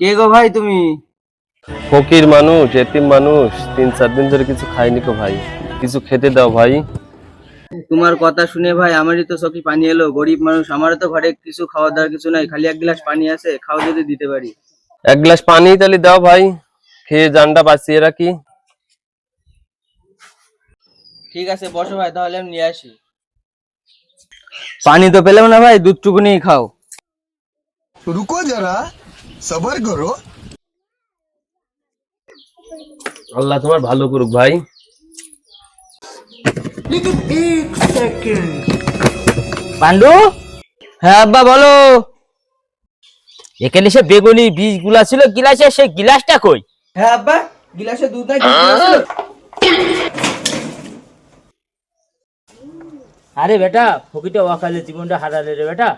কে গো ভাই তুমি? ফকির মানুষ, এতিম মানুষ, 3-4 দিন ধরে কিছু খাইনি কো ভাই। কিছু খেতে দাও ভাই। তোমার কথা শুনে ভাই আমারই তো চোখে পানি এলো। গরিব মানুষ, আমারও তো ঘরে কিছু খাওয়া দাওয়ার কিছু নাই, খালি এক গ্লাস পানি আছে, খাও যদি দিতে পারি। এক গ্লাস পানি তাহলে দাও ভাই, খেয়ে জানটা বাঁচিয়ে রাখি। ঠিক আছে বসো ভাই, তাহলে আমি নিয়ে আসি। পানি তো পেলাম না ভাই, দুধটুকুনি খাও। रुको जरा सबर करो। আল্লাহ তোমার ভালো করুক ভাই। পান্ডু, হ্যাঁ আব্বা বলো। এখানে সে বেগুনি বীজ গুলা ছিল গিলাসে, সেই গিলাসটা কই? হ্যাঁ আব্বা, গিলাসে দুধ নাই, দুধ দিয়েছিল। আরে বেটা, ফকিটা ওয়াকালে জীবনটা হারালে রে বেটা।